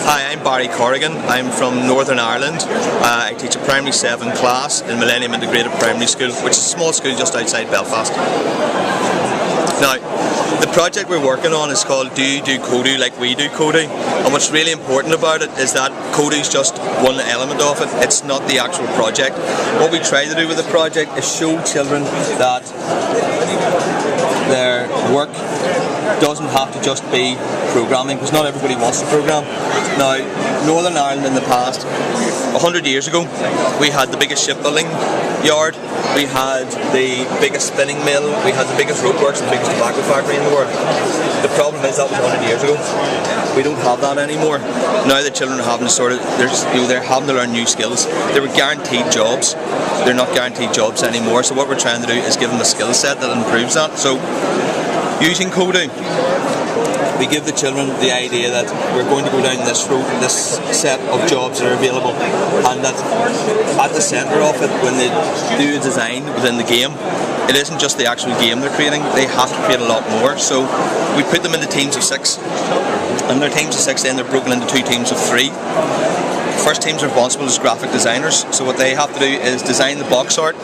Hi, I'm Corrigan. I'm from Northern Ireland. I teach a primary 7 class in Millennium Integrated Primary School, which is a small school just outside Belfast. Now, the project we're working on is called Do You Do Kodu Like We Do Kodu? And what's really important about it is that Kodu is just one element of it. It's not the actual project. What we try to do with the project is show children that their work doesn't have to just be programming, because not everybody wants to program. Now, Northern Ireland in the past, 100 years ago, we had the biggest shipbuilding yard, we had the biggest spinning mill, we had the biggest rope works, the biggest tobacco factory in the world. The problem is that was 100 years ago. We don't have that anymore. Now the children are having to they're having to learn new skills. They were guaranteed jobs. They're not guaranteed jobs anymore. So what we're trying to do is give them a skill set that improves that. So using Kodu, we give the children the idea that we're going to go down this road, this set of jobs that are available, and that at the centre of it, when they do a design within the game, it isn't just the actual game they're creating, they have to create a lot more. So we put them into teams of 6, and their teams of 6 then they're broken into 2 teams of 3. The first team's responsible as graphic designers, so what they have to do is design the box art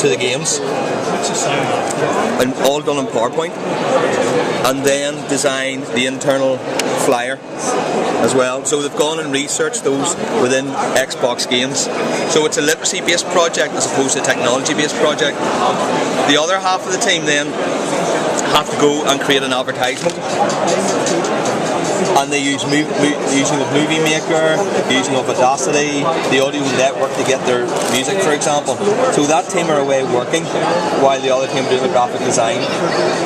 to the games, and all done in PowerPoint, and then design the internal flyer as well. So they've gone and researched those within Xbox games. So it's a literacy based project as opposed to a technology based project. The other half of the team then have to go and create an advertisement, and they use using of Movie Maker, using of Audacity, the audio network to get their music, for example. So that team are away working while the other team are doing the graphic design,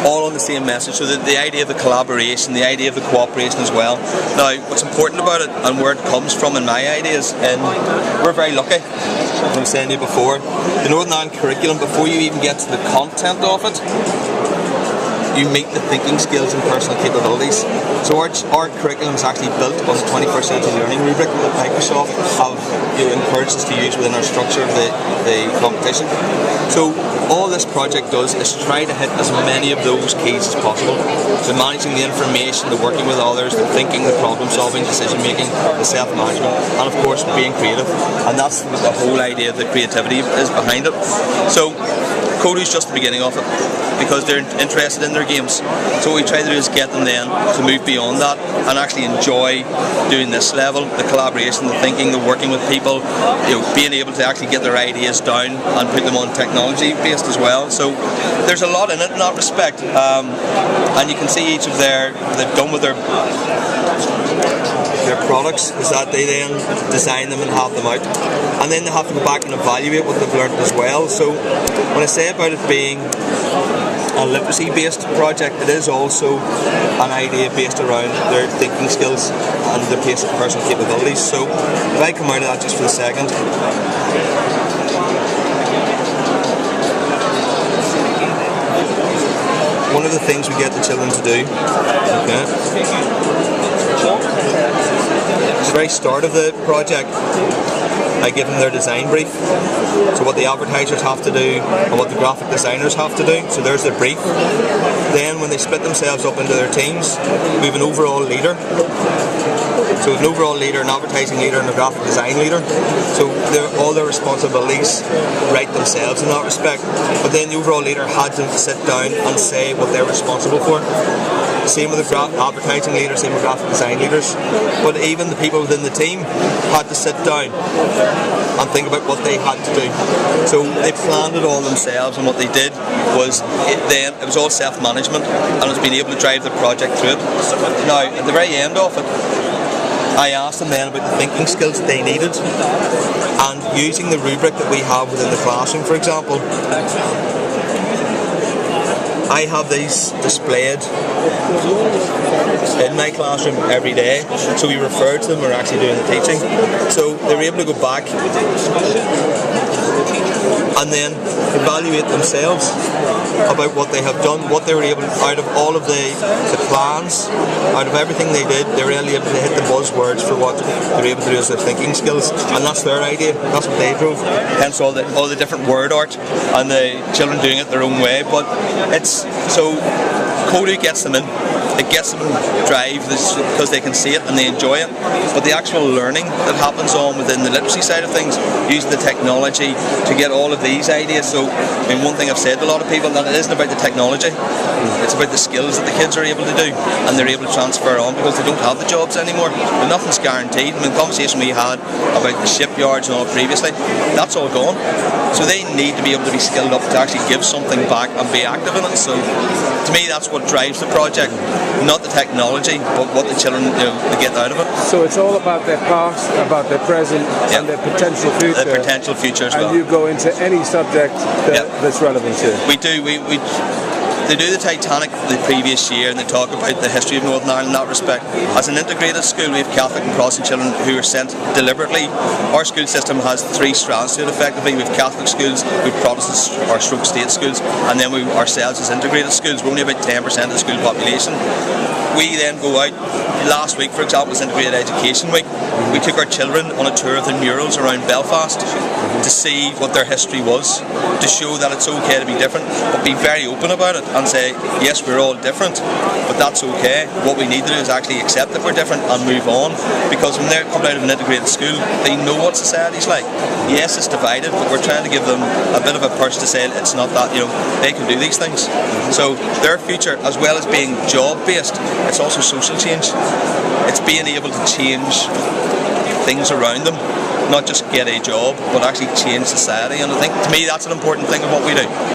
all on the same message. So the idea of the collaboration, the idea of the cooperation as well. Now, what's important about it and where it comes from in my ideas, and we're very lucky, as I was saying to you before, the Northern Ireland curriculum, before you even get to the content of it, you meet the thinking skills and personal capabilities. So our curriculum is actually built on the 21st century learning rubric that Microsoft have encouraged us to use within our structure of the competition. So all this project does is try to hit as many of those keys as possible. So managing the information, the working with others, the thinking, the problem solving, decision making, the self-management, and of course being creative. And that's the whole idea of the creativity is behind it. So Kodu is just the beginning of it, because they're interested in their games. So what we try to do is get them then to move beyond that and actually enjoy doing this level, the collaboration, the thinking, the working with people, being able to actually get their ideas down and put them on technology based as well. So there's a lot in it in that respect, and you can see each of they've done with their products is that they then design them and have them out, and then they have to go back and evaluate what they've learned as well. So when I say about it being a literacy based project, it is also an idea based around their thinking skills and their basic personal capabilities. So if I come out of that just for a second, one of the things we get the children to do, at the very start of the project, I give them their design brief, so what the advertisers have to do and what the graphic designers have to do. So there's their brief. Then when they split themselves up into their teams, we have an overall leader. So we have an overall leader, an advertising leader and a graphic design leader. So all their responsibilities write themselves in that respect. But then the overall leader had to sit down and say what they're responsible for. Same with the advertising leader, same with graphic design leaders. But even the people within the team had to sit down and think about what they had to do. So they planned it all themselves, and what they did was it was all self-management, and it was being able to drive the project through it. Now, at the very end of it, I asked them then about the thinking skills that they needed, and using the rubric that we have within the classroom, for example, I have these displayed in my classroom every day, so we refer to them when we're actually doing the teaching. So they were able to go back and then evaluate themselves about what they have done, what they were able to, out of all of the plans, out of everything they did, they were really able to hit the buzzwords for what they were able to do as their thinking skills, and that's their idea, that's what they drove. Hence all the different word art and the children doing it their own way. But it's so Kodu gets them in. it gets them drive because they can see it and they enjoy it. But the actual learning that happens on within the literacy side of things, using the technology to get all of these ideas. So, I mean, one thing I've said to a lot of people, that it isn't about the technology, it's about the skills that the kids are able to do and they're able to transfer on because they don't have the jobs anymore. And nothing's guaranteed. I mean, the conversation we had about the shipyards and all previously, that's all gone. So they need to be able to be skilled up to actually give something back and be active in it. So to me, that's what drives the project, not the technology, but what the children they get out of it. So it's all about their past, about their present, and their potential future. The potential future as well. And you go into any subject that's relevant to it. We do. They do the Titanic the previous year and they talk about the history of Northern Ireland in that respect. As an integrated school, we have Catholic and Protestant children who are sent deliberately. Our school system has three strands to it effectively. We have Catholic schools, we have Protestant or stroke state schools, and then we ourselves as integrated schools. We're only about 10% of the school population. We then go out. Last week, for example, was Integrated Education Week. We took our children on a tour of the murals around Belfast to see what their history was, to show that it's okay to be different, but be very open about it and say, yes, we're all different, but that's okay. What we need to do is actually accept that we're different and move on, because when they're coming out of an integrated school, they know what society's like. Yes, it's divided, but we're trying to give them a bit of a push to say it's not that, they can do these things. So their future, as well as being job-based, it's also social change. It's being able to change things around them, not just get a job, but actually change society. And I think, to me, that's an important thing of what we do.